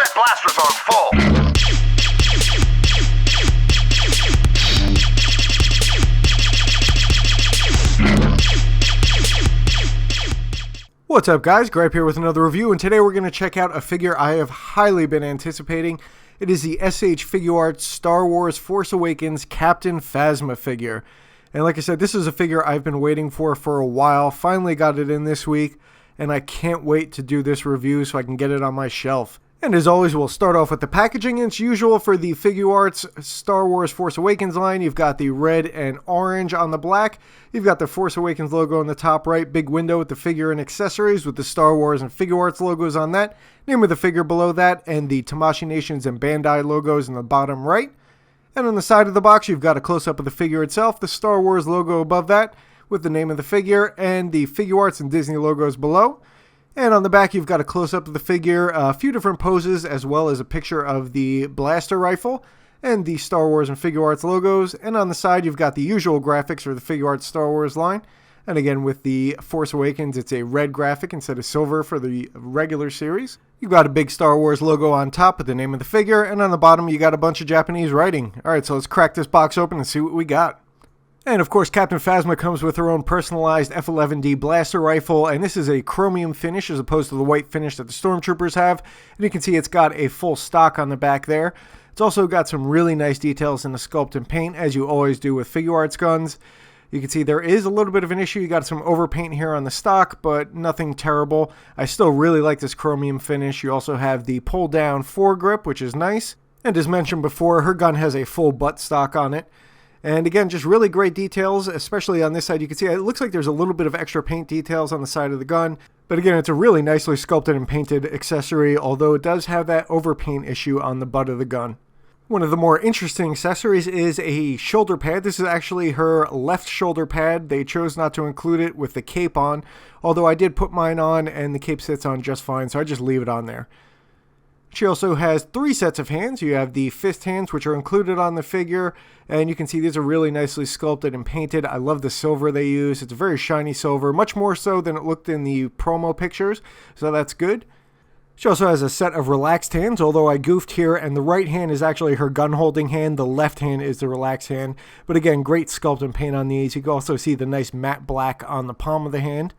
Set blasters on full. What's up guys, Gripe here with another review, and today we're going to check out a figure I have highly been anticipating. It is the SH Figuarts Star Wars Force Awakens Captain Phasma figure. And like I said, this is a figure I've been waiting for a while. Finally got it in this week, and I can't wait to do this review so I can get it on my shelf. And as always, we'll start off with the packaging. As usual for the Figuarts Star Wars Force Awakens line, you've got the red and orange on the black. You've got the Force Awakens logo on the top right, big window with the figure and accessories with the Star Wars and Figuarts logos on that. Name of the figure below that, and the Tamashii Nations and Bandai logos in the bottom right. And on the side of the box, you've got a close-up of the figure itself, the Star Wars logo above that with the name of the figure, and the Figuarts and Disney logos below. And on the back, you've got a close-up of the figure, a few different poses, as well as a picture of the blaster rifle and the Star Wars and Figuarts logos. And on the side, you've got the usual graphics for the Figuarts Star Wars line. And again, with the Force Awakens, it's a red graphic instead of silver for the regular series. You've got a big Star Wars logo on top with the name of the figure, and on the bottom, you got a bunch of Japanese writing. All right, so let's crack this box open and see what we got. And of course, Captain Phasma comes with her own personalized F-11D blaster rifle, and this is a chromium finish as opposed to the white finish that the Stormtroopers have. And you can see it's got a full stock on the back there. It's also got some really nice details in the sculpt and paint, as you always do with Figuarts guns. You can see there is a little bit of an issue. You got some overpaint here on the stock, but nothing terrible. I still really like this chromium finish. You also have the pull-down foregrip, which is nice. And as mentioned before, her gun has a full butt stock on it. And again, just really great details, especially on this side. You can see it looks like there's a little bit of extra paint details on the side of the gun. But again, it's a really nicely sculpted and painted accessory, although it does have that overpaint issue on the butt of the gun. One of the more interesting accessories is a shoulder pad. This is actually her left shoulder pad. They chose not to include it with the cape on, although I did put mine on and the cape sits on just fine, so I just leave it on there. She also has 3 sets of hands. You have the fist hands, which are included on the figure, and you can see these are really nicely sculpted and painted. I love the silver they use. It's a very shiny silver, much more so than it looked in the promo pictures, so that's good. She also has a set of relaxed hands, although I goofed here, and the right hand is actually her gun-holding hand. The left hand is the relaxed hand. But again, great sculpt and paint on these. You can also see the nice matte black on the palm of the hand.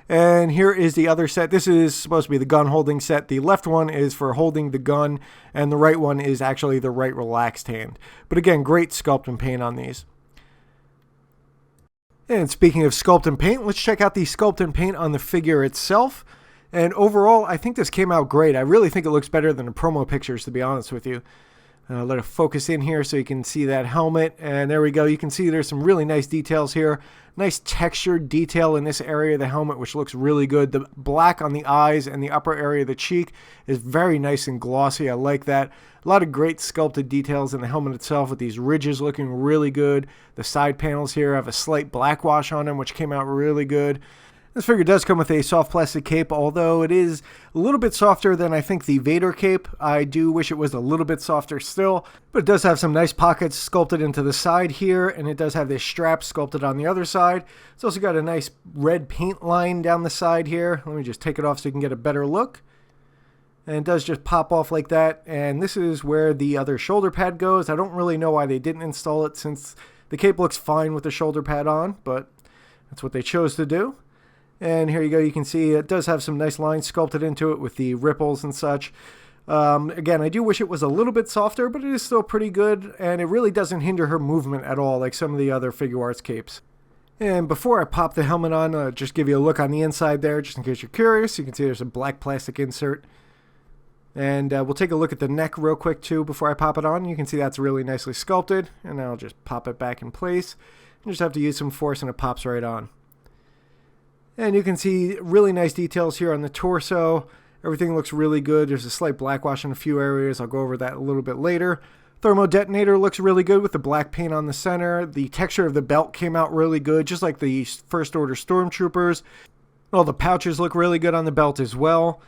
And here is the other set. This is supposed to be the gun holding set. The left one is for holding the gun, and the right one is actually the right relaxed hand. But again, great sculpt and paint on these. And speaking of sculpt and paint, let's check out the sculpt and paint on the figure itself. And overall, I think this came out great. I really think it looks better than the promo pictures, to be honest with you. Let it focus in here so you can see that helmet. And there we go. You can see there's some really nice details here. Nice textured detail in this area of the helmet, which looks really good. The black on the eyes and the upper area of the cheek is very nice and glossy. I like that. A lot of great sculpted details in the helmet itself with these ridges looking really good. The side panels here have a slight black wash on them, which came out really good. This figure does come with a soft plastic cape, although it is a little bit softer than I think the Vader cape. I do wish it was a little bit softer still, but it does have some nice pockets sculpted into the side here, and it does have this strap sculpted on the other side. It's also got a nice red paint line down the side here. Let me just take it off so you can get a better look. And it does just pop off like that, and this is where the other shoulder pad goes. I don't really know why they didn't install it since the cape looks fine with the shoulder pad on, but that's what they chose to do. And here you go, you can see it does have some nice lines sculpted into it with the ripples and such. Again, I do wish it was a little bit softer, but it is still pretty good, and it really doesn't hinder her movement at all like some of the other Figuarts capes. And before I pop the helmet on, just give you a look on the inside there, just in case you're curious. You can see there's a black plastic insert. And we'll take a look at the neck real quick too before I pop it on. You can see that's really nicely sculpted, and I'll just pop it back in place. You just have to use some force and it pops right on. And you can see really nice details here on the torso. Everything looks really good. There's a slight black wash in a few areas. I'll go over that a little bit later. Thermo detonator looks really good with the black paint on the center. The texture of the belt came out really good, just like the First Order Stormtroopers. All the pouches look really good on the belt as well.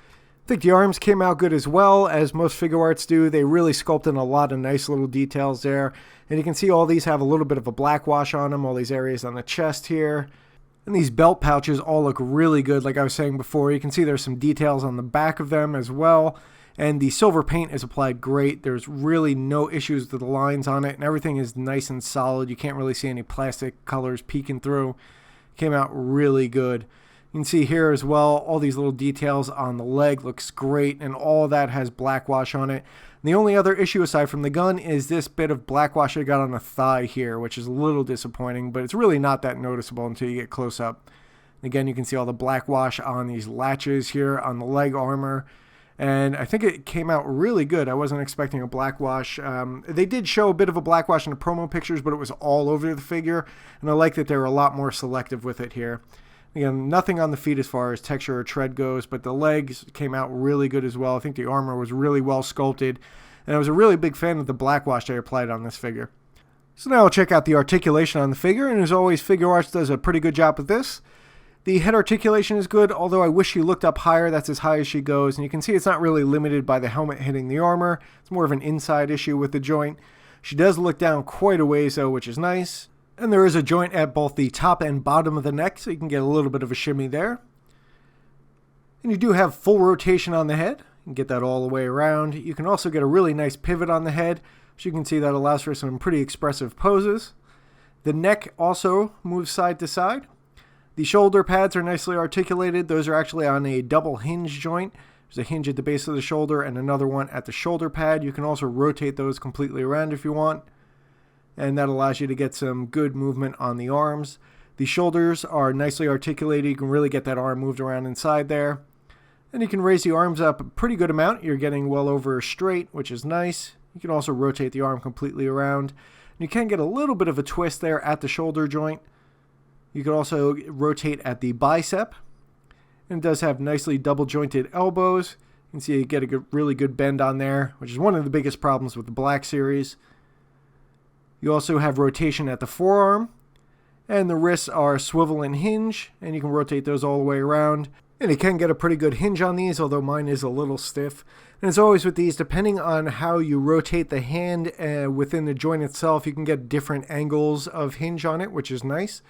I think the arms came out good as well, as most Figuarts do. They really sculpted a lot of nice little details there. And you can see all these have a little bit of a black wash on them, all these areas on the chest here. And these belt pouches all look really good, like I was saying before. You can see there's some details on the back of them as well. And the silver paint is applied great. There's really no issues with the lines on it, and everything is nice and solid. You can't really see any plastic colors peeking through. Came out really good. You can see here as well, all these little details on the leg looks great, and all of that has black wash on it. And the only other issue aside from the gun is this bit of black wash I got on the thigh here, which is a little disappointing, but it's really not that noticeable until you get close up. Again, you can see all the black wash on these latches here on the leg armor. And I think it came out really good. I wasn't expecting a black wash. They did show a bit of a black wash in the promo pictures, but it was all over the figure. And I like that they were a lot more selective with it here. Again, nothing on the feet as far as texture or tread goes, but the legs came out really good as well. I think the armor was really well sculpted. And I was a really big fan of the black wash they applied on this figure. So now I'll check out the articulation on the figure. And as always, Figuarts does a pretty good job with this. The head articulation is good, although I wish she looked up higher. That's as high as she goes. And you can see it's not really limited by the helmet hitting the armor. It's more of an inside issue with the joint. She does look down quite a ways though, which is nice. And there is a joint at both the top and bottom of the neck, so you can get a little bit of a shimmy there. And you do have full rotation on the head. You can get that all the way around. You can also get a really nice pivot on the head. As you can see, that allows for some pretty expressive poses. The neck also moves side to side. The shoulder pads are nicely articulated. Those are actually on a double hinge joint. There's a hinge at the base of the shoulder and another one at the shoulder pad. You can also rotate those completely around if you want. And that allows you to get some good movement on the arms. The shoulders are nicely articulated. You can really get that arm moved around inside there. And you can raise the arms up a pretty good amount. You're getting well over straight, which is nice. You can also rotate the arm completely around. And you can get a little bit of a twist there at the shoulder joint. You can also rotate at the bicep. And it does have nicely double jointed elbows. You can see you get a really good bend on there, which is one of the biggest problems with the Black Series. You also have rotation at the forearm. And the wrists are swivel and hinge. And you can rotate those all the way around. And you can get a pretty good hinge on these, although mine is a little stiff. And as always with these, depending on how you rotate the hand within the joint itself, you can get different angles of hinge on it, which is nice.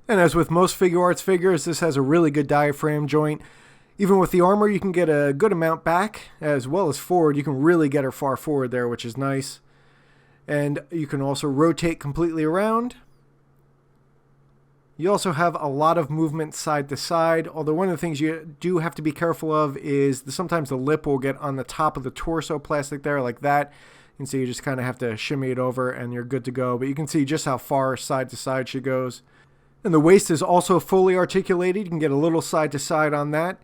And as with most Figuarts figures, this has a really good diaphragm joint. Even with the armor, you can get a good amount back, as well as forward. You can really get her far forward there, which is nice. And you can also rotate completely around. You also have a lot of movement side to side, although one of the things you do have to be careful of is sometimes the lip will get on the top of the torso plastic there like that. And so you just kind of have to shimmy it over and you're good to go. But you can see just how far side to side she goes. And the waist is also fully articulated. You can get a little side to side on that.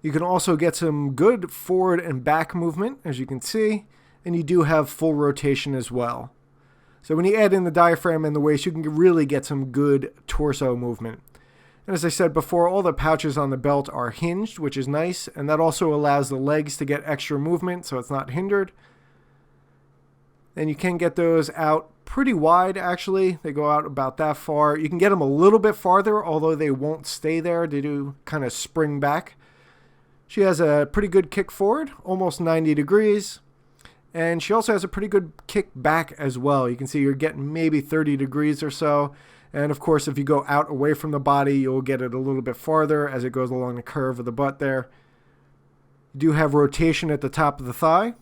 You can also get some good forward and back movement, as you can see. And you do have full rotation as well. So when you add in the diaphragm and the waist, you can really get some good torso movement. And as I said before, all the pouches on the belt are hinged, which is nice. And that also allows the legs to get extra movement, so it's not hindered. And you can get those out pretty wide, actually. They go out about that far. You can get them a little bit farther, although they won't stay there. They do kind of spring back. She has a pretty good kick forward, almost 90 degrees. And she also has a pretty good kick back as well. You can see you're getting maybe 30 degrees or so. And of course, if you go out away from the body, you'll get it a little bit farther as it goes along the curve of the butt there. You do have rotation at the top of the thigh.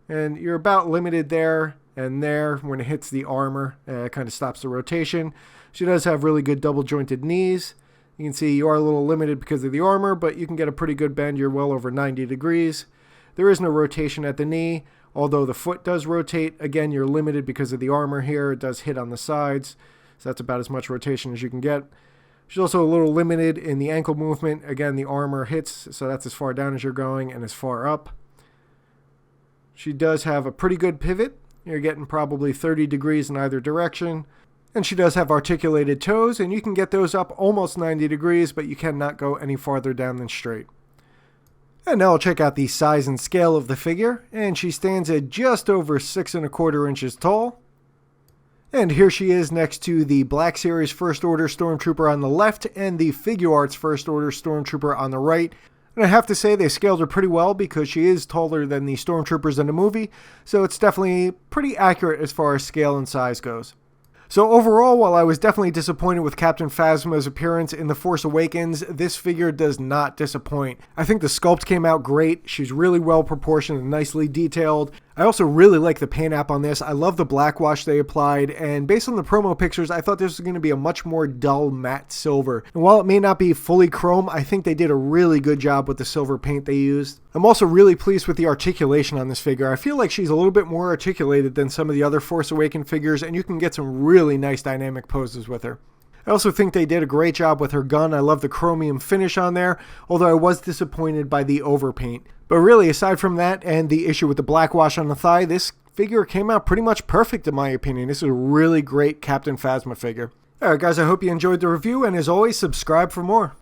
And you're about limited there and there when it hits the armor. It kind of stops the rotation. She does have really good double jointed knees. You can see you are a little limited because of the armor, but you can get a pretty good bend. You're well over 90 degrees. There is no rotation at the knee, although the foot does rotate. Again, you're limited because of the armor here. It does hit on the sides, so that's about as much rotation as you can get. She's also a little limited in the ankle movement. Again, the armor hits, so that's as far down as you're going and as far up. She does have a pretty good pivot. You're getting probably 30 degrees in either direction. And she does have articulated toes, and you can get those up almost 90 degrees, but you cannot go any farther down than straight. And now I'll check out the size and scale of the figure, and she stands at just over 6¼ inches tall. And here she is next to the Black Series First Order Stormtrooper on the left and the Figuarts First Order Stormtrooper on the right. And I have to say they scaled her pretty well because she is taller than the Stormtroopers in the movie, so it's definitely pretty accurate as far as scale and size goes. So overall, while I was definitely disappointed with Captain Phasma's appearance in The Force Awakens, this figure does not disappoint. I think the sculpt came out great. She's really well proportioned and nicely detailed. I also really like the paint app on this. I love the black wash they applied, and based on the promo pictures, I thought this was going to be a much more dull matte silver. And while it may not be fully chrome, I think they did a really good job with the silver paint they used. I'm also really pleased with the articulation on this figure. I feel like she's a little bit more articulated than some of the other Force Awakens figures, and you can get some really nice dynamic poses with her. I also think they did a great job with her gun. I love the chromium finish on there, although I was disappointed by the overpaint. But really, aside from that and the issue with the black wash on the thigh, this figure came out pretty much perfect in my opinion. This is a really great Captain Phasma figure. Alright guys, I hope you enjoyed the review, and as always, subscribe for more.